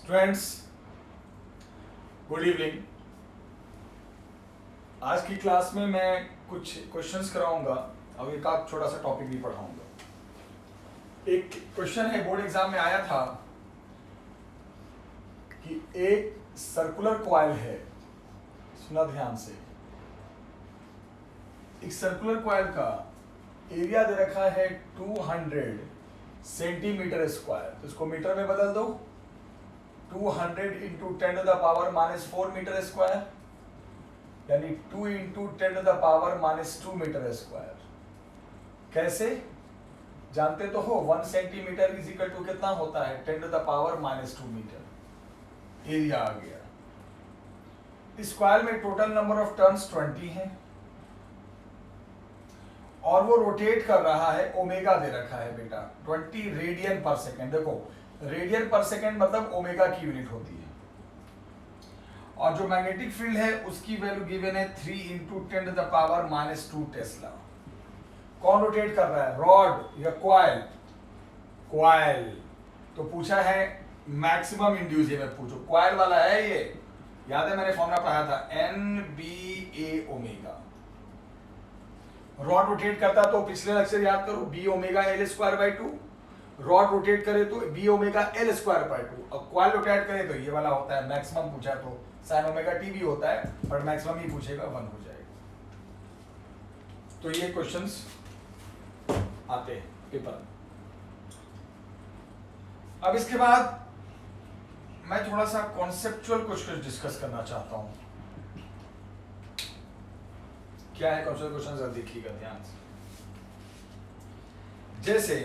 Students, good evening. आज की class में मैं कुछ क्वेश्चंस कराऊंगा और एक आध छोटा सा टॉपिक भी पढ़ाऊंगा। एक क्वेश्चन है, बोर्ड एग्जाम में आया था कि एक सर्कुलर कॉइल है, सुना ध्यान से। एक सर्कुलर कॉइल का एरिया दे रखा है 200 सेंटीमीटर स्क्वायर, तो इसको मीटर में बदल दो। 200 into 10 to the power -4 metre square, यानी 2 into 10 to the power -2 metre square. कैसे जानते तो हो, 1 सेंटीमीटर इज इक्वल टू कितना होता है, 10 to the power -2 metre. Area आ गया। इस कॉइल में टोटल नंबर ऑफ टर्न्स 20 हैं और वो रोटेट कर रहा है, ओमेगा दे रखा है बेटा 20 रेडियन पर सेकेंड। देखो, रेडियन पर सेकेंड मतलब ओमेगा की यूनिट होती है। और जो मैग्नेटिक फील्ड है उसकी वैल्यू गिवन है 3 into 10 to the power -2 tesla. कौन रोटेट कर रहा है, रॉड या कॉइल? कॉइल। तो पूछा है मैक्सिमम इंड्यूस, ये मैं पूछू कॉइल वाला है ये, याद है मैंने फॉर्मूला पढ़ाया था, NBA ओमेगा। रॉड रोटेट करता तो पिछले लेक्चर याद करो, B omega L square by 2। Rod rotate करे तो B omega L square by 2। और कॉइल रोटेट करे तो ये वाला होता है, मैक्सिमम पूछा तो sin ओमेगा T भी होता है, पर मैक्सिमम ही पूछेगा, 1 हो जाएगा। तो ये क्वेश्चंस आते हैं पेपर में। अब इसके बाद मैं थोड़ा सा कॉन्सेप्चुअल कुछ डिस्कस करना चाहता हूं। क्या है कॉन्सेप्चुअल क्वेश्चन, जरा देखिएगा ध्यान से। जैसे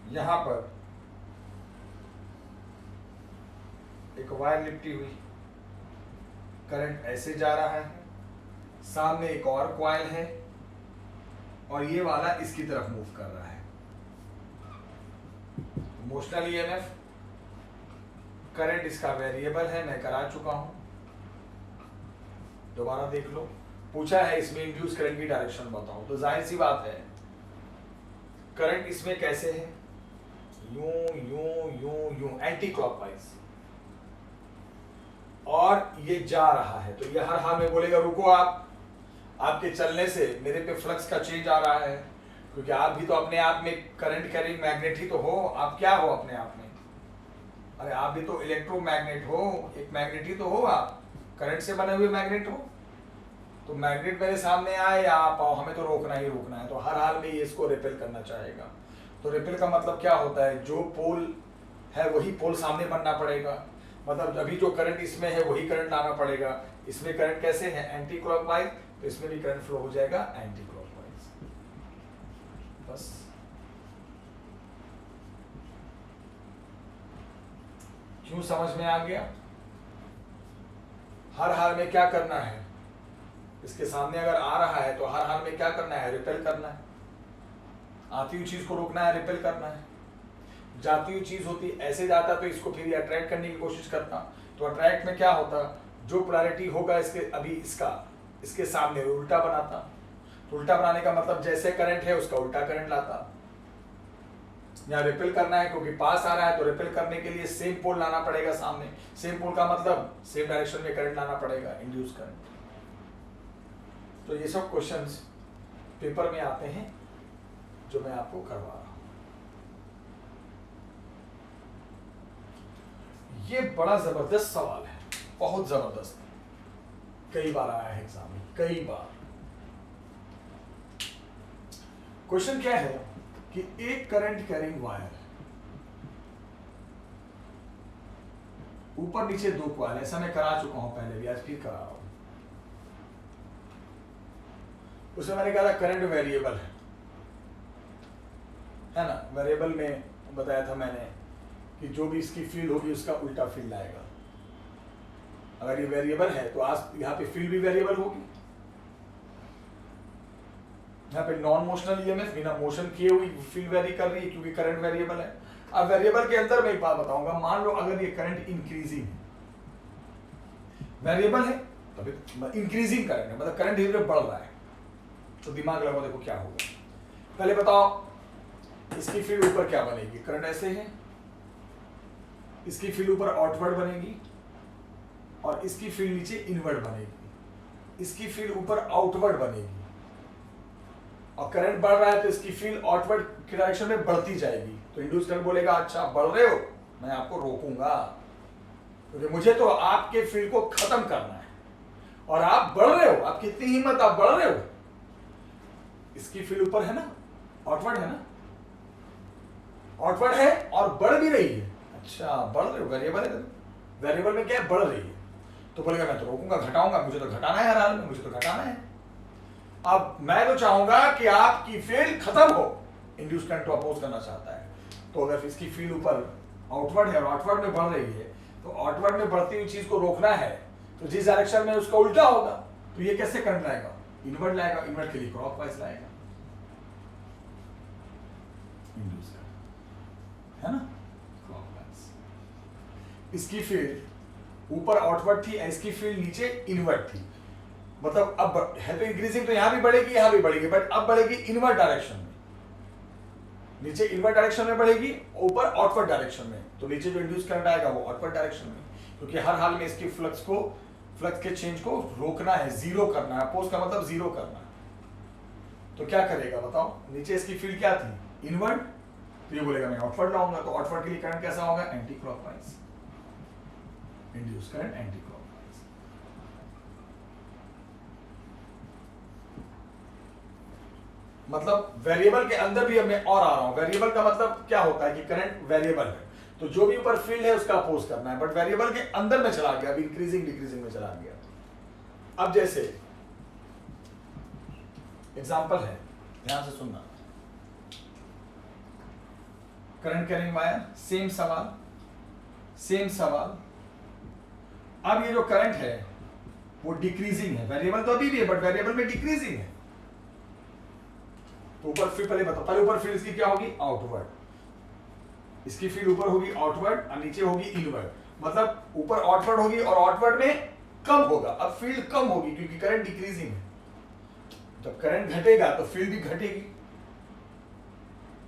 यहां पर एक वायर लिपटी हुई, करंट ऐसे जा रहा है, सामने एक और कॉइल है और ये वाला इसकी तरफ मूव कर रहा है। इमोशनल ईएमएफ, करंट इसका वेरिएबल है, मैं करा चुका हूं, दोबारा देख लो। पूछा है इसमें इंड्यूस करंट की डायरेक्शन बताओ, तो जाहिर सी बात है करंट इसमें कैसे है, यूं यूं यूं यूं एंटी क्लॉकवाइज, और ये जा रहा है। तो ये हर हाल में बोलेगा रुको आप, आपके चलने से मेरे पे फ्लक्स का चेंज आ रहा है, क्योंकि आप भी तो अपने आप में करंट कैरिंग मैग्नेट ही तो हो। आप क्या हो अपने आप में? अरे आप भी तो इलेक्ट्रोमैग्नेट हो, एक मैग्नेट ही तो हो, आप करंट से बने हुए मैग्नेट हो। तो मैग्नेट मेरे सामने आए या आप आओ, हमें तो रोकना ही रोकना है, तो हर हाल में ये इसको रिपेल करना चाहेगा। तो रिपेल का मतलब क्या होता है, जो पोल है वही पोल सामने बनना पड़ेगा, मतलब अभी जो करंट इसमें है वही करंट लाना पड़ेगा। इसमें करंट कैसे है, एंटी क्लॉकवाइज, तो इसमें भी करंट फ्लो हो जाएगा एंटी क्लॉकवाइज। बस क्यों, समझ में आ गया? हर हाल में क्या करना है, इसके सामने अगर आ रहा है तो हर हाल में क्या करना है, रिपेल करना है। आती हुई चीज को रोकना है, रिपेल करना है। जाती हुई चीज होती ऐसे जाता तो इसको फिर अट्रैक्ट करने की कोशिश करता, तो अट्रैक्ट में क्या होता, जो पोलैरिटी होगा इसके अभी इसका इसके सामने उल्टा बनाता। तो उल्टा बनाने का मतलब जैसे करंट है उसका उल्टा करंट लाता। यहाँ रिपेल करना है क्योंकि पास आ रहा है, तो रिपेल करने के लिए सेम पोल लाना पड़ेगा सामने। सेम पोल का मतलब सेम डायरेक्शन में करंट लाना पड़ेगा, इंड्यूस करंट। तो ये सब क्वेश्चंस पेपर में आते हैं जो मैं आपको करवा रहा हूं। ये बड़ा जबरदस्त सवाल है, बहुत जबरदस्त, कई बार आया है एग्जाम में, कई बार। क्वेश्चन क्या है कि एक करंट कैरिंग वायर, ऊपर नीचे 2 कॉइल, ऐसा मैं करा चुका हूं पहले भी, आज फिर करा रहा हूं। उसमें मैंने कहा था करंट वेरिएबल है ना, वेरिएबल में बताया था मैंने कि जो भी इसकी फील्ड होगी उसका उल्टा फील्ड आएगा। अगर ये वेरिएबल है तो आज यहाँ पे फील्ड भी वेरिएबल होगी। यहाँ पे नॉन मोशनल ईएमएफ, बिना मोशन किए हुई फील्ड वेरी कर रही है क्योंकि करंट वेरिएबल है। अब वेरिएबल के अंदर मैं एक बात बताऊंगा, मान लो अगर ये करंट इंक्रीजिंग वेरिएबल है, तभी इंक्रीजिंग करंट है, मतलब करंट धीरे धीरे बढ़ रहा है। तो दिमाग लगाओ, देखो क्या होगा। पहले बताओ, इसकी फील्ड ऊपर क्या बनेगी, करंट ऐसे है, इसकी फील्ड ऊपर आउटवर्ड बनेगी और इसकी फील्ड नीचे इनवर्ड बनेगी, इसकी फील्ड ऊपर आउटवर्ड बनेगी और करंट बढ़ रहा है तो इसकी फील्ड आउटवर्ड की डायरेक्शन में बढ़ती जाएगी। तो इंड्यूस करंट बोलेगा अच्छा बढ़ रहे हो, मैं आपको रोकूंगा क्योंकि मुझे तो आपके फील्ड को खत्म करना है और आप बढ़ रहे हो, आप कितनी हिम्मत, आप बढ़ रहे हो। इसकी फील्ड ऊपर है ना, आउटवर्ड है ना, आउटवर्ड है और बढ़ भी रही है। अच्छा बढ़ रहे हो, वेरिएबल है, वेरिएबल में क्या है, बढ़ रही है। तो बोलेगा मैं तो रोकूंगा, घटाऊंगा, मुझे तो घटाना है हर हाल में, मुझे तो घटाना है। अब मैं तो चाहूंगा कि आपकी फील्ड खत्म हो, इंड्यूस करंट तो अपोज करना चाहता है। तो अगर इसकी फील्ड ऊपर आउटवर्ड है और आउटवर्ड में बढ़ रही है तो आउटवर्ड में बढ़ती हुई चीज को रोकना है तो जिस डायरेक्शन में उसका उल्टा होगा। तो ये कैसे करंट लाएगा, इनवर्ट लाएगा, इनवर्ट के लिए क्लॉकवाइज लाएगा, इंड्यूस करंट है ना, क्लॉकवाइज। इसकी फील्ड ऊपर आउटवर्ड थी, इसकी फील्ड नीचे इनवर्ट थी, मतलब अब है तो इंक्रीजिंग, तो यहां भी बढ़ेगी यहां भी बढ़ेगी, बट अब बढ़ेगी इनवर्ट डायरेक्शन में, नीचे इनवर्ट डायरेक्शन में बढ़ेगी, ऊपर आउटवर्ड डायरेक्शन में। तो नीचे जो इंड्यूस करंट आएगा वो आउटवर्ड डायरेक्शन में, क्योंकि हर हाल में इसकी फ्लक्स के चेंज को रोकना है, जीरो करना है। अपोज का मतलब जीरो करना है। तो क्या करेगा बताओ, नीचे इसकी फील्ड क्या थी, इनवर्ट, तो ये बोलेगा मैं आउटवर्ड लाऊंगा। तो आउटवर्ड के लिए करंट कैसा होगा, anti clockwise, induce current anti clockwise. मतलब वेरिएबल के अंदर भी मैं और आ रहा हूं। वेरिएबल का मतलब क्या होता है कि करंट वेरिएबल है तो जो भी ऊपर फील्ड है उसका अपोज करना है, बट वेरिएबल के अंदर में चला गया, अभी इंक्रीजिंग डिक्रीजिंग में चला गया। अब जैसे एग्जांपल है, ध्यान से सुनना, करंट कैरिंग वायर, सेम सवाल। अब ये जो करंट है वो डिक्रीजिंग है, वेरिएबल तो अभी भी है बट वेरिएबल में डिक्रीजिंग है। तो ऊपर फील्ड पहले ऊपर फील्ड इसकी क्या होगी, आउटवर्ड, इसकी फील्ड ऊपर होगी आउटवर्ड और नीचे होगी इनवर्ड। मतलब ऊपर आउटवर्ड होगी और आउटवर्ड में कम होगा, अब फील्ड कम होगी क्योंकि करंट डिक्रीजिंग है। जब करंट घटेगा तो फील्ड भी घटेगी,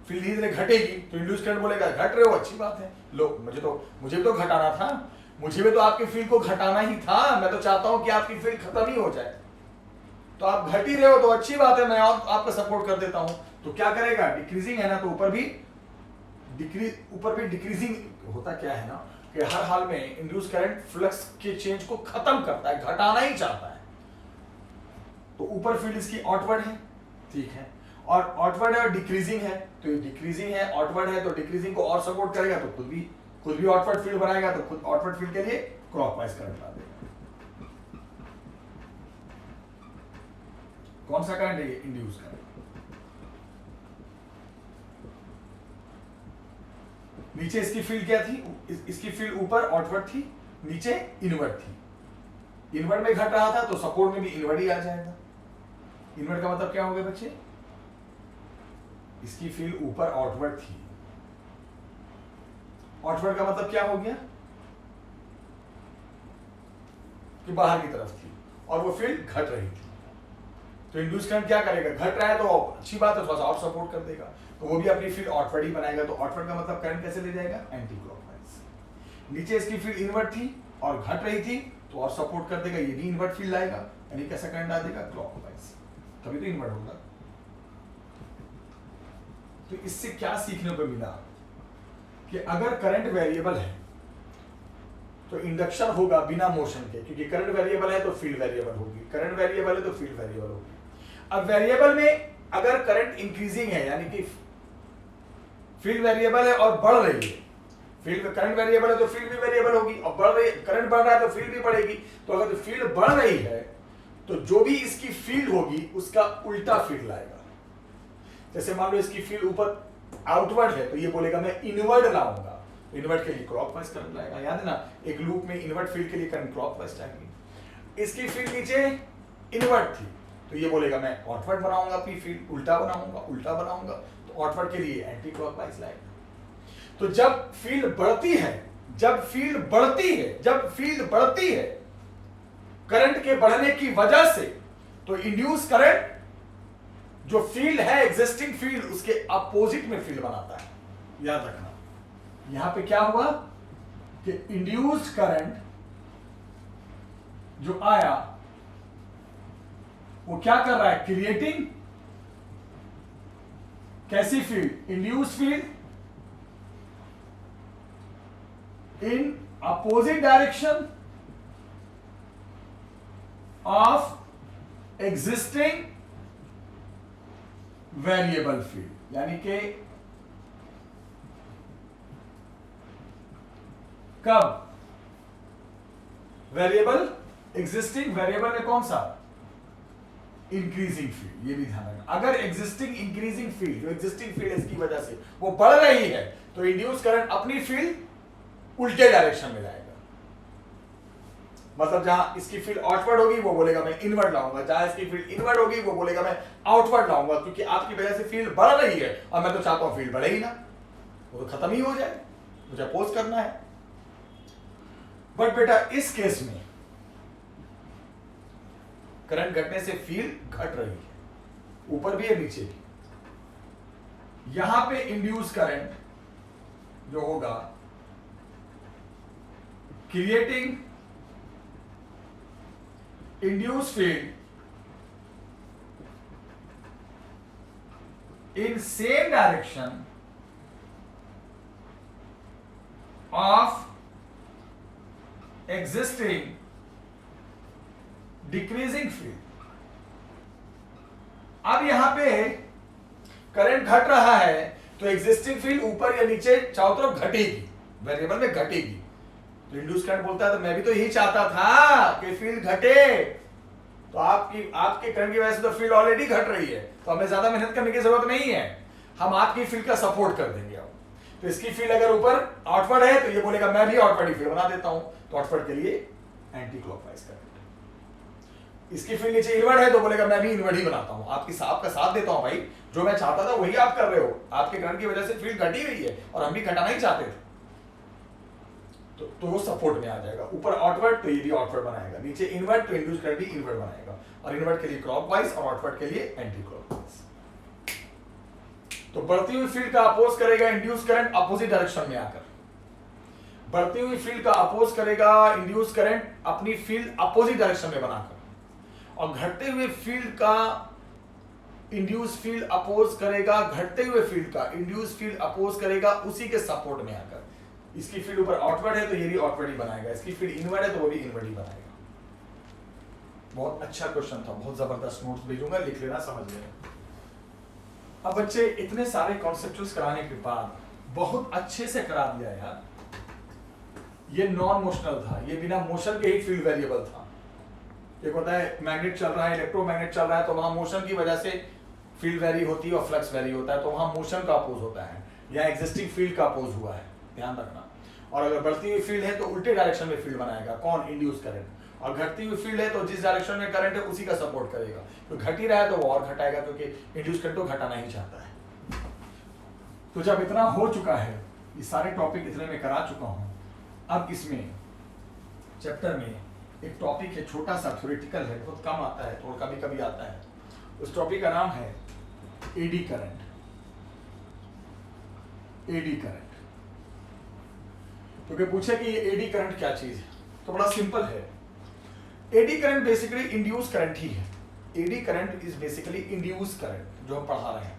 फील्ड धीरे धीरे घटेगी तो इंड्यूस करंट बोलेगा घट रहे हो, अच्छी बात है, लो मुझे भी तो घटाना था, मुझे भी तो आपकी फील्ड को घटाना ही था, मैं तो चाहता हूं कि आपकी फील्ड खत्म ही हो जाए, तो आप घट ही रहे हो तो अच्छी बात है, मैं और आपका सपोर्ट कर देता हूं। तो क्या करेगा, डिक्रीजिंग है ना, तो ऊपर भी डिक्रीजिंग होता क्या है ना कि हर हाल में इंड्यूस करंट फ्लक्स के चेंज को खत्म करता है, घटाना ही चाहता है। तो ऊपर फील्ड इसकी आउटवर्ड है, ठीक है, और आउटवर्ड है और डिक्रीजिंग है, तो ये डिक्रीजिंग है, आउटवर्ड है तो डिक्रीजिंग को और सपोर्ट करेगा, तो खुद भी आउटवर्ड फील्ड बनाएगा, तो खुद आउटवर्ड फील्ड के लिए क्लॉकवाइज करंट ला देगा। कौन सा करंट है ये, इंड्यूस करंट। नीचे इसकी फील्ड क्या थी, इसकी फील्ड ऊपर आउटवर्ड थी, नीचे इनवर्ड थी। इनवर्ड में घट रहा था तो सपोर्ट में भी इनवर्ड ही आ जाएगा। इनवर्ड का मतलब क्या हो गया बच्चे, इसकी फील्ड ऊपर आउटवर्ड थी, आउटवर्ड का मतलब क्या हो गया कि बाहर की तरफ थी और वो फील्ड घट रही थी। तो इंड्यूस करंट क्या करेगा, घट रहा है तो अच्छी बात है, थोड़ा सा और सपोर्ट कर देगा, तो वो भी अपनी फील्ड आउटवर्ड ही बनाएगा। तो आउटवर्ड का मतलब करंट कैसे ले जाएगा, एंटी क्लॉकवाइज। नीचे इसकी फील्ड इनवर्ट थी और घट रही थी तो और सपोर्ट कर देगा, ये भी इनवर्ट फील्ड लाएगा, यानी कैसा करंट आ देगा, क्लॉकवाइज, तभी तो इनवर्ट होगा। तो इससे क्या सीखने को मिला कि अगर करंट वेरिएबल है तो इंडक्शन होगा बिना मोशन के, क्योंकि करंट वेरिएबल है तो फील्ड वेरिएबल होगी, करंट वेरिएबल है तो फील्ड वेरिएबल होगी। अब वेरिएबल में अगर करंट इंक्रीजिंग है यानी कि फील्ड वेरिएबल है और बढ़ रही है, फील्ड करंट वेरिएबल है तो फील्ड भी वेरिएबल होगी, और बढ़ रही करंट बढ़ रहा है तो फील्ड भी बढ़ेगी। तो अगर फील्ड बढ़ रही है तो जो भी इसकी फील्ड होगी उसका उल्टा फील्ड लाएगा। जैसे मान लो इसकी फील्ड ऊपर आउटवर्ड है तो ये बोलेगा मैं इनवर्ड लाऊंगा, इनवर्ट के लिए क्लॉकवाइज करंट लाएगा। याद है ना, एक लूप में इनवर्ट फील्ड के लिए करंट क्लॉकवाइज जाएगी। इसकी फील्ड नीचे इनवर्ट थी तो ये बोलेगा मैं आउटवर्ड बनाऊंगा, अपनी फील्ड उल्टा बनाऊंगा, तो आउटवर्ड के लिए एंटी क्लॉकवाइज लाएगा। तो जब फील्ड बढ़ती है करंट के बढ़ने की वजह से, तो इंड्यूस करंट जो फील्ड है एग्जिस्टिंग फील्ड उसके अपोजिट में फील्ड बनाता है। याद रखना यहां पे क्या हुआ कि इंड्यूस्ड करंट जो आया वो क्या कर रहा है, क्रिएटिंग कैसी field, induced field in opposite direction of existing variable field. यानी कि कब, वेरिएबल एग्जिस्टिंग वेरिएबल में कौन सा, इंक्रीजिंग फील्ड। ये भी ध्यान रखना, अगर एग्जिस्टिंग इंक्रीजिंग फील्ड, जो एग्जिस्टिंग फील्ड इसकी वजह से वो बढ़ रही है तो इंड्यूस करंट अपनी फील्ड उल्टे डायरेक्शन में जाएगा। मतलब जहां इसकी फील्ड आउटवर्ड होगी वो बोलेगा मैं इनवर्ड लाऊंगा, जहां इसकी फील्ड इनवर्ड होगी वो बोलेगा मैं आउटवर्ड लाऊंगा, क्योंकि आपकी वजह से फील्ड बढ़ रही है और मैं तो चाहता हूं फील्ड बढ़े ही ना, वो तो खत्म ही हो जाए, मुझे अपोज करना है। बट बेटा इस केस में करंट घटने से फील्ड घट रही है, ऊपर भी है नीचे भी। यहां पे इंड्यूस करंट जो होगा creating induce field in same direction of existing decreasing field। अब यहां पे करंट घट रहा है तो एग्जिस्टिंग फील्ड ऊपर या नीचे चारों तरफ घटेगी, वेरिएबल में घटेगी। तो इंड्यूस करंट बोलता है तो मैं भी तो यही चाहता था कि फील्ड घटे, तो आपके करंट की वजह से तो फील्ड ऑलरेडी घट रही है, तो हमें ज्यादा मेहनत करने की जरूरत नहीं है, हम आपकी फील्ड का सपोर्ट कर देंगे। अब तो इसकी फील्ड अगर ऊपर आउटवर्ड है तो ये बोलेगा मैं भी आउटवर्ड ही फील्ड बना देता हूं, तो आउटवर्ड के लिए एंटी क्लॉकवाइज करंट। इसकी फील्ड नीचे इनवर्ड है तो बोलेगा मैं भी इनवर्ड ही बनाता हूं, आपका साथ देता हूं भाई, जो मैं चाहता था वही आप कर रहे हो, आपके करंट की वजह से फील्ड घटी हुई है और हम भी घटाना ही चाहते थे, तो वो सपोर्ट में आ जाएगा। ऊपर आउटवर्ड तो ये भी आउटवर्ड बनाएगा, नीचे इनवर्ड तो इंड्यूस करंट भी इनवर्ड बनाएगा, और इनवर्ड के लिए क्लॉकवाइज और आउटवर्ड के लिए एंटी क्लॉकवाइज। तो बढ़ती हुई फील्ड का अपोज करेगा इंड्यूस करंट अपोजिट डायरेक्शन में आकर, बढ़ती हुई फील्ड का अपोज करेगा इंड्यूस करंट अपनी फील्ड अपोजिट डायरेक्शन में बनाकर, और घटते हुए फील्ड का इंड्यूस फील्ड अपोज करेगा, घटते हुए फील्ड का इंड्यूस फील्ड अपोज करेगा उसी के सपोर्ट में आकर। इसकी फील्ड ऊपर आउटवर्ड है तो ये भी आउटवर्ड ही बनाएगा, इसकी फील्ड इनवर्ड है तो वो भी इनवर्ड ही बनाएगा। बहुत अच्छा क्वेश्चन था, बहुत जबरदस्त नोट्स भेजूंगा, लिख लेना, समझ लेना। अब बच्चे इतने सारे कॉन्सेप्चुअल्स कराने के बाद बहुत अच्छे से करा दिया यार। ये नॉन मोशनल था, ये बिना मोशन के ही फील्ड वेरिएबल था। एक होता है मैग्नेट चल रहा है, इलेक्ट्रोमैग्नेट चल रहा है, तो वहां मोशन की वजह से फील्ड वेरी होती है और फ्लक्स वेरी होता है, तो वहां मोशन का अपोज होता है, या एग्जिस्टिंग फील्ड का अपोज हुआ है, ध्यान रखना। और अगर बढ़ती हुई फील्ड है तो उल्टे डायरेक्शन में फील्ड बनाएगा, कौन, इंड्यूस करंट। और घटती हुई फील्ड है तो जिस डायरेक्शन में करंट है उसी का सपोर्ट करेगा, तो घट ही रहा है तो वो और घटाएगा, क्योंकि इंड्यूस करंट तो घटाना ही चाहता है। तो जब इतना हो चुका है, ये सारे टॉपिक इतने में करा चुका हूं, अब इसमें चैप्टर में एक टॉपिक है, छोटा सा थ्योरेटिकल है, बहुत कम आता है, थोड़ा कभी कभी आता है। उस टॉपिक का नाम है एडी करंट। एडी करंट तो क्या पूछे कि ये एडी करंट क्या चीज है, तो बड़ा सिंपल है। Eddy current basically induce current ही है। Eddy current is basically induce current जो हम पढ़ा रहे हैं।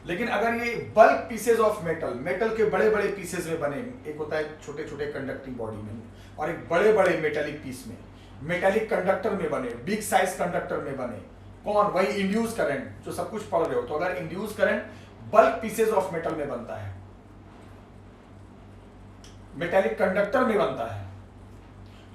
लेकिन अगर ये बल्क पीसेज ऑफ मेटल के बड़े बड़े पीसेज में बने, एक होता है छोटे छोटे कंडक्टिंग बॉडी में, और एक बड़े बड़े मेटेलिक पीस में, मेटेलिक कंडक्टर में बने, बिग साइज कंडक्टर में बने, कौन, वही इंड्यूस करंट जो सब कुछ पढ़ रहे हो। तो अगर induce current bulk pieces of metal में बनता है, मेटेलिक कंडक्टर में बनता है,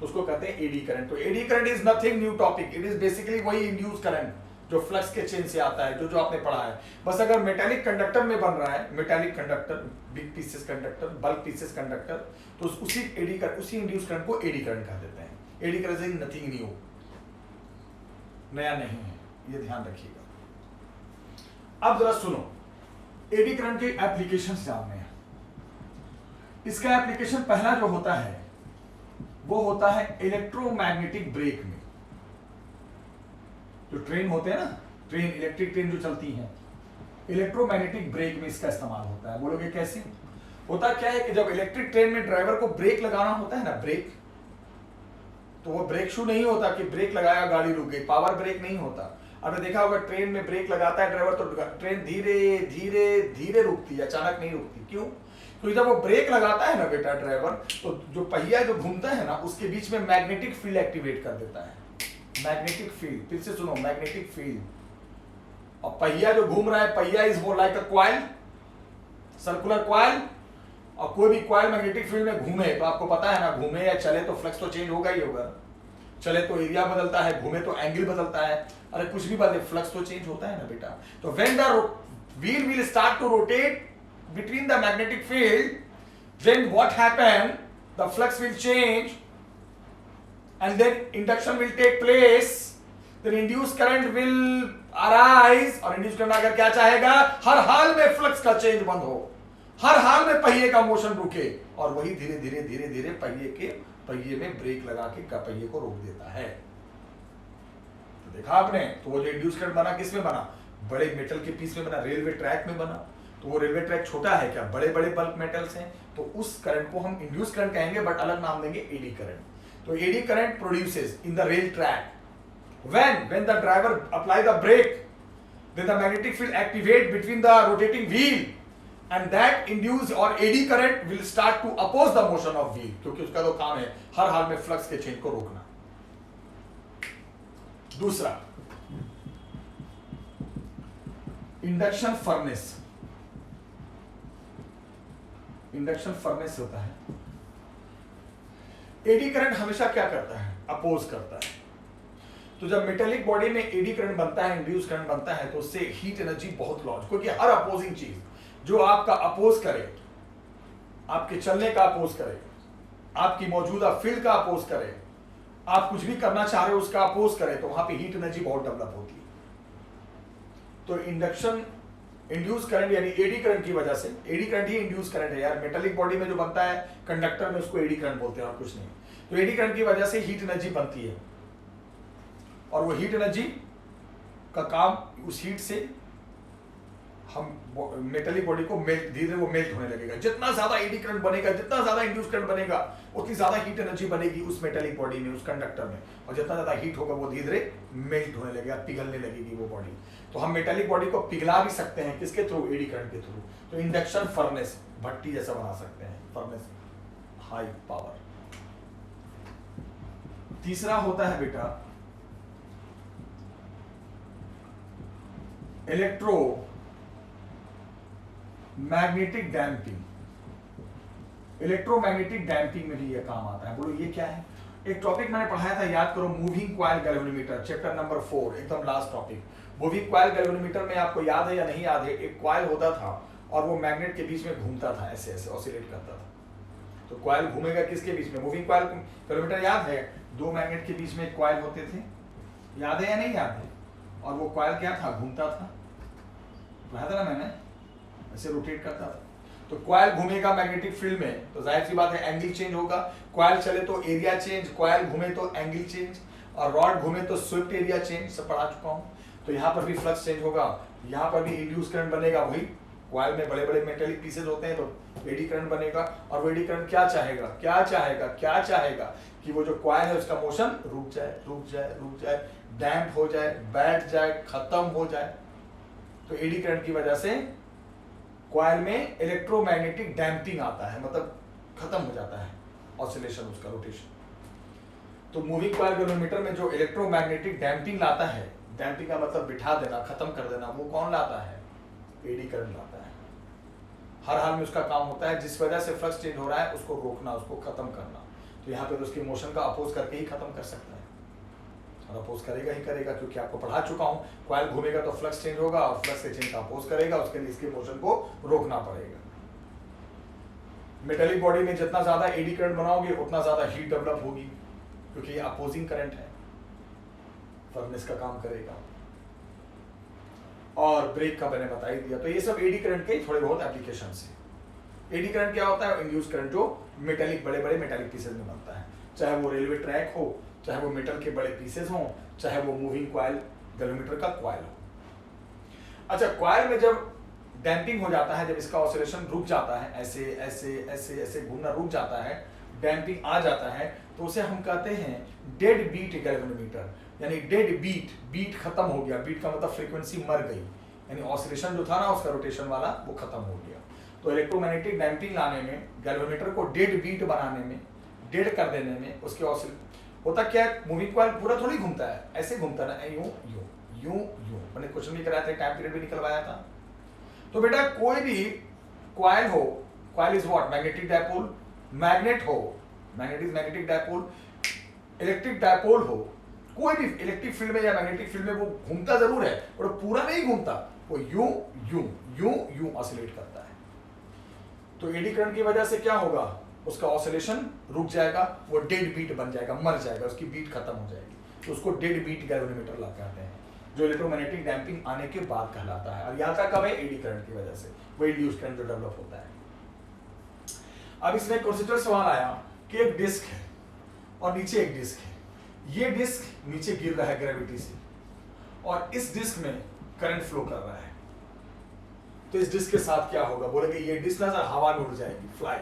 तो उसको कहते हैं एडी करंट। तो AD current is nothing new topic, it is basically वही इंड्यूस करंट जो फ्लक्स के चेन से आता है, जो आपने पढ़ा है। बस अगर मेटेलिक कंडक्टर में बन रहा है, metallic conductor, big pieces conductor, bulk pieces conductor, तो उसी इंड्यूस करंट को एडी करंट कह देते हैं। AD current is nothing new, नया नहीं है, ये ध्यान रखिएगा। अब जरा सुनो, एडी करंट के एप्लीकेशंस जानने हैं। इसका एप्लीकेशन पहला जो होता है वो होता है इलेक्ट्रोमैग्नेटिक ब्रेक में। जो ट्रेन होते हैं ना, ट्रेन, इलेक्ट्रिक ट्रेन जो चलती हैं, इलेक्ट्रोमैग्नेटिक ब्रेक में इसका इस्तेमाल होता है। बोलोगे कैसे? होता क्या है कि जब इलेक्ट्रिक ट्रेन में ड्राइवर को ब्रेक लगाना होता है ना, ब्रेक, तो वो ब्रेक शू नहीं होता कि ब्रेक लगाया गाड़ी रुक गई, पावर ब्रेक नहीं होता। आपने देखा होगा ट्रेन में ब्रेक लगाता है ड्राइवर तो ट्रेन धीरे धीरे धीरे रुकती है, अचानक नहीं रुकती। क्यों? क्योंकि जब वो ब्रेक लगाता है ना बेटा ड्राइवर, तो जो पहिया जो घूमता है ना, उसके बीच में मैग्नेटिक फील्ड एक्टिवेट कर देता है। मैग्नेटिक फील्ड, फिर से सुनो, मैग्नेटिक फील्ड। और पहिया जो घूम रहा है, पहिया is more like a coil, circular coil. और कोई भी कॉइल मैग्नेटिक फील्ड में घूमे तो आपको पता है ना, घूमे या चले तो फ्लक्स तो चेंज होगा ही होगा। चले तो एरिया बदलता है, घूमे तो एंगल बदलता है, अरे कुछ भी बदले फ्लक्स तो चेंज होता है ना बेटा। तो when the wheel will start to rotate between the magnetic field, then what happen, the flux will change and then induction will take place, then induced current will arise, और induced current अगर क्या चाहेगा, हर हाल में flux का change बंद हो, हर हाल में पहिए का मोशन रुके, और वही धीरे धीरे धीरे धीरे पहिए में ब्रेक लगा के पहिए को रोक देता है। तो देखा आपने, तो वो जो इंड्यूस करंट बना किस में बना? बड़े मेटल के पीस में बना, रेलवे ट्रैक में बना। तो वो रेलवे ट्रैक छोटा है क्या, बड़े बड़े बल्क मेटल्स हैं, तो उस करंट को हम इंड्यूस करंट कहेंगे, बट अलग नाम देंगे एडी करंट। तो eddy current produces in the rail track when the driver apply the brake, then the magnetic field activate between the rotating wheel, and that induce or eddy current will start to oppose the motion of wheel, क्योंकि उसका तो काम है हर हाल में flux के change को रोकना। दूसरा, इंडक्शन फर्नेस। इंडक्शन फर्नेस होता है, एडी करंट हमेशा क्या करता है? अपोज करता है। तो जब मेटेलिक बॉडी में एडी करंट बनता है, इंड्यूस करंट बनता है, तो उससे हीट एनर्जी बहुत लॉस, क्योंकि हर अपोजिंग चीज जो आपका अपोज करे, आपके चलने का अपोज करे, आपकी मौजूदा फील्ड का अपोज करे, आप कुछ भी करना चाह रहे हो उसका अपोज करे, तो वहां पे हीट एनर्जी बहुत डेवलप होती है। तो इंडक्शन इंड्यूस करंट यानी एडी करंट की वजह से, एडी करंट ही इंड्यूस करंट है यार, मेटालिक बॉडी में जो बनता है कंडक्टर में, उसको एडी करंट बोलते हैं और कुछ नहीं। तो एडी करंट की वजह से हीट एनर्जी बनती है, और वो हीट एनर्जी का काम, उस हीट से हम मेटालिक बॉडी को मेल्ट, धीरे वो मेल्ट होने लगेगा। जितना ज्यादा एडी करंट बनेगा, जितना ज्यादा इंड्यूस करंट बनेगा, उतनी ज्यादा हीट एनर्जी बनेगी उस मेटालिक बॉडी में, उस कंडक्टर में, और जितना ज्यादा हीट होगा वो धीरे मेल्ट होने लगेगा, पिघलने लगेगी वो बॉडी। तो हम मेटालिक बॉडी को पिघला भी सकते हैं, किसके थ्रू? एडी करंट के थ्रू। तो इंडक्शन फर्नेस, भट्टी जैसा बना सकते हैं, फर्नेस हाई पावर। तीसरा होता है बेटा electro magnetic damping. Electromagnetic damping में भी यह काम आता है। बोलो ये क्या है? एक टॉपिक मैंने पढ़ाया था, याद करो, moving coil galvanometer, chapter number 4, एकदम last topic. Moving coil galvanometer में आपको याद है या नहीं याद है, एक कॉइल होता था और वो मैग्नेट के बीच में घूमता था, ऐसे ऐसे ऑसिलेट करता था। तो कॉइल घूमेगा किसके बीच में? मूविंग कॉइल गैल्वेनोमीटर याद है, दो मैग्नेट के बीच में एक कॉइल होते थे, याद है या नहीं याद है? और वो कॉइल क्या था? घूमता था, पढ़ाया था ना मैंने, ऐसे रोटेट करता था। तो कॉइल घूमेगा मैग्नेटिक फील्ड में, तो जाहिर सी बात है एंगल चेंज होगा। कॉइल चले तो एरिया चेंज, कॉइल घूमे तो एंगल चेंज, और रॉड घूमे तो स्विफ्ट एरिया चेंज, सब पढ़ा चुका हूँ। तो यहाँ पर भी फ्लक्स चेंज होगा, यहाँ पर भी इंड्यूस करंट बनेगा, वही कॉइल में बड़े बड़े मेटेलिक पीसेज होते हैं, तो एडी करंट बनेगा। और वो एडी करंट क्या चाहेगा? क्या चाहेगा? क्या चाहेगा कि वो जो कॉइल है उसका मोशन रुक जाए, रुक जाए, रुक जाए, डैम्प हो जाए, बैठ जाए, खत्म हो जाए। तो एडी करंट की वजह से कॉइल में इलेक्ट्रोमैग्नेटिक डैम्पिंग आता है, मतलब खत्म हो जाता है ऑसिलेशन, उसका रोटेशन। तो मूविंग कॉइल गैल्वेनोमीटर में जो इलेक्ट्रोमैग्नेटिक डैम्पिंग लाता है, डैम्पिंग का मतलब बिठा देना, खत्म कर देना, वो कौन लाता है? एडी करंट लाता है। हर हाल में उसका काम होता है, जिस वजह से फ्लक्स चेंज हो रहा है उसको रोकना, उसको खत्म करना। तो यहाँ पे तो उसके मोशन का अपोज करके ही खत्म कर सकता है, और अपोज करेगा ही करेगा, क्योंकि आपको पढ़ा चुका हूँ, कॉइल घूमेगा तो फ्लक्स चेंज होगा, और फ्लक्स के चेंज का अपोज करेगा, उसके लिए इसके मोशन को रोकना पड़ेगा। मेटालिक बॉडी में जितना ज्यादा एडी करंट बनाओगे उतना ज्यादा हीट डेवलप होगी, क्योंकि ये अपोजिंग करंट है, फर्नेस का काम करेगा। और ब्रेक का मैंने बता ही दिया। तो ये सब एडी करंट के थोड़े बहुत एप्लीकेशन है। एडी करंट क्या होता है? इंड्यूस करंट जो मेटालिक, बड़े बड़े मेटालिक पीसेज में बनता है, चाहे वो रेलवे ट्रैक हो, चाहे वो मेटल के बड़े पीसेज हों, चाहे वो मूविंग कॉइल गैल्वेनोमीटर का कॉइल हो। अच्छा, कॉइल में जब डैम्पिंग हो जाता है, जब इसका ऑसिलेशन रुक जाता है, ऐसे ऐसे ऐसे ऐसे घूमना रुक जाता है, डैम्पिंग आ जाता है, तो उसे हम कहते हैं डेड बीट गैल्वेनोमीटर, यानी डेड बीट, बीट खत्म हो गया, बीट का मतलब फ्रीक्वेंसी मर गई, यानी ऑसिलेशन जो था ना उसका रोटेशन वाला वो खत्म हो गया। तो इलेक्ट्रोमैग्नेटिक डैम्पिंग लाने में, गैल्वेनोमीटर को डेड बीट बनाने में, डेड कर देने में, उसके होता क्या है, मूविंग कॉइल पूरा थोड़ी घूमता है, ऐसे घूमता है ना, यूं यूं यूं यूं। मैंने क्वेश्चन भी कराया था, टाइम पीरियड भी निकलवाया था। तो बेटा कोई भी कॉइल हो, coil is what, magnetic dipole, magnet हो, magnet is magnetic dipole, electric dipole हो, कोई भी इलेक्ट्रिक फील्ड में या मैग्नेटिक फील्ड में वो घूमता जरूर है, और पूरा नहीं घूमता, वो यूं यूं यूं यूं ऑसिलेट करता है। तो एडी करंट की वजह से क्या होगा, उसका ऑसिलेशन रुक जाएगा, वो डेड बीट बन जाएगा, मर जाएगा, उसकी बीट खत्म हो जाएगी, तो उसको डेड बीट गैल्वेनोमीटर कहते हैं, जो इलेक्ट्रोमैग्नेटिक डैम्पिंग आने के बाद कहलाता है। और यह आता कब है, एडी करंट की वजह से, वो इंड्यूस्ड करंट जो डेवलप होता है। अब इसमें कॉन्सेप्चुअल सवाल आया कि एक डिस्क है और नीचे एक डिस्क है, ये डिस्क नीचे गिर रहा है ग्रेविटी से, और इस डिस्क में करंट फ्लो कर रहा है, तो इस डिस्क के साथ क्या होगा, बोलेंगे ये डिस्क ना हवा में उड़ जाएगी, फ्लाई।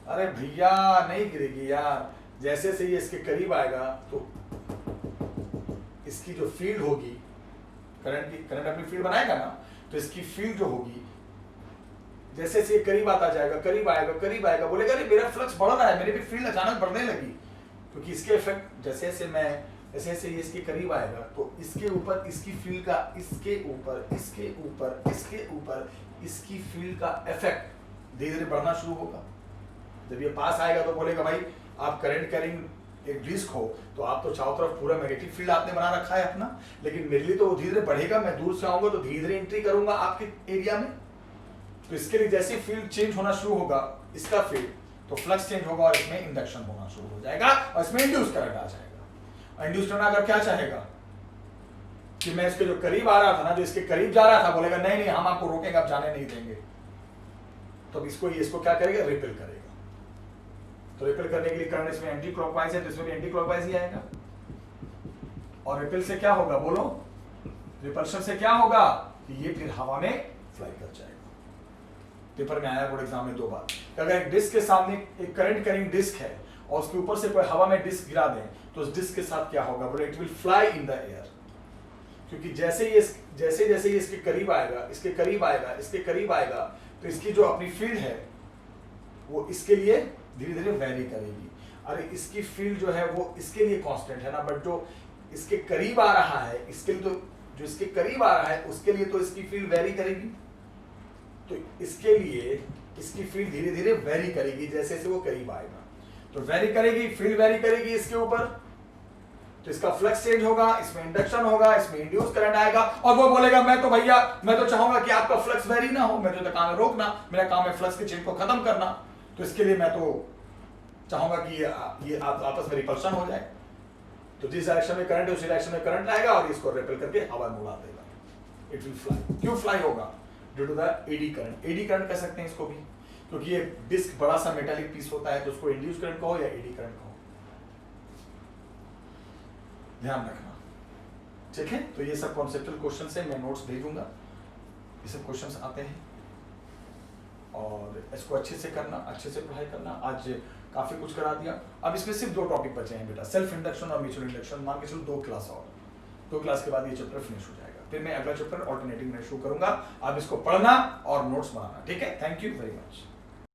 अरे भैया नहीं गिरेगी यार, जैसे से ये इसके करीब आएगा तो इसकी जो फील्ड होगी, करंट अपनी फील्ड बनाएगा ना, तो इसकी फील्ड जो होगी, जैसे से ये करीब आता जाएगा, करीब आएगा, बोलेगा अरे मेरा फ्लक्स बढ़ रहा है, मेरी भी फील्ड अचानक बढ़ने लगी, क्योंकि इसके इफेक्ट जैसे जैसे मैं ऐसे ये इसके करीब आएगा, तो इसके ऊपर इसकी फील्ड का, इसके ऊपर इसके ऊपर इसके ऊपर इसकी फील्ड का इफेक्ट धीरे धीरे बढ़ना शुरू होगा। जब ये पास आएगा तो बोलेगा भाई आप करंट कैरिंग एक डिस्क हो, तो आप तो चारों तरफ पूरा मैग्नेटिक फील्ड आपने बना रखा है अपना, लेकिन मेरे लिए तो धीरे धीरे बढ़ेगा, मैं दूर से आऊंगा तो धीरे धीरे एंट्री करूंगा आपके एरिया में, तो इसके लिए जैसे फील्ड चेंज होना शुरू होगा, इसका फील्ड, तो फ्लक्स चेंज होगा और इसमें इंडक्शन होना शुरू हो जाएगा, और इसमें इंड्यूस करंट आ जाएगा। इंड्यूस करंट अगर क्या चाहेगा कि मैं इसके जो करीब आ रहा था ना, जो इसके करीब जा रहा था, बोलेगा नहीं नहीं हम आपको रोकेंगे, आप जाने नहीं देंगे, तो इसको क्या करेगा, रिपेल करेगा। तो रिपेल करने के लिए करंट इसमें एंटी क्लॉकवाइज है, तो इसमें भी एंटी क्लॉकवाइज ही आएगा, और रिपेल से क्या होगा, बोलो, रिपल्शन से क्या होगा कि ये फिर हवा में फ्लाई कर जाएगा। पेपर में आया बोर्ड एग्जाम में 2 बार, अगर एक डिस्क के सामने एक करंट कैरिंग डिस्क है और उसके ऊपर से कोई हवा में डिस्क गिरा दें, तो उस डिस्क के साथ क्या होगा, बोले it will fly in the air, क्योंकि जैसे ये इसके करीब आएगा, इसके करीब आएगा, तो इसकी जो अपनी फील्ड है वो इसके लिए धीरे धीरे वेरी करेगी। अरे इसकी फील्ड जो है वो इसके लिए कांस्टेंट है ना, बट जो इसके करीब आ रहा है, इसके लिए तो जो इसके करीब आ रहा है उसके लिए तो इसकी फील्ड वेरी करेगी, तो इसके लिए इसकी फील्ड धीरे धीरे वेरी करेगी जैसे जैसे वो करीब आएगा, तो वेरी करेगी, फील्ड वेरी करेगी इसके ऊपर, तो इसका फ्लक्स चेंज होगा, इसमें इंडक्शन होगा, इसमें इंड्यूस करंट आएगा, और वो बोलेगा मैं तो चाहूंगा कि आपका फ्लक्स वेरी ना हो, मैं तो काम है रोकना, मेरा काम है फ्लक्स के चेन को खत्म करना, तो इसके लिए मैं तो चाहूंगा कि ये आपस में रिपल्शन हो जाए, तो जिस डायरेक्शन में करंट है उसी डायरेक्शन में करंट आएगा और इसको रिपेल करके हवा में उड़ा देगा, इट विल फ्लाई। क्यों फ्लाई होगा, due to the eddy current. Eddy current कह सकते हैं इसको भी, क्योंकि ये डिस्क बड़ा सा मेटालिक पीस होता है, तो उसको इंड्यूस करंट कहो या एडी करंट कहो, ध्यान रखना, ठीक है। तो ये सब कॉन्सेप्चुअल क्वेश्चन है, मैं नोट्स भेजूंगा, ये सब क्वेश्चंस आते हैं, और इसको अच्छे से करना, अच्छे से पढ़ाई करना। आज काफी कुछ करा दिया, अब इसमें सिर्फ 2 टॉपिक बचे हैं बेटा, सेल्फ इंडक्शन और म्यूचुअल इंडक्शन, मान के चलो 2 क्लास और, 2 क्लास के बाद ये चैप्टर फिनिश हो जाएगा, फिर मैं अगला चैप्टर ऑल्टरनेटिंग में शुरू करूंगा। आप इसको पढ़ना और नोट्स बनाना, ठीक है। Thank you very much.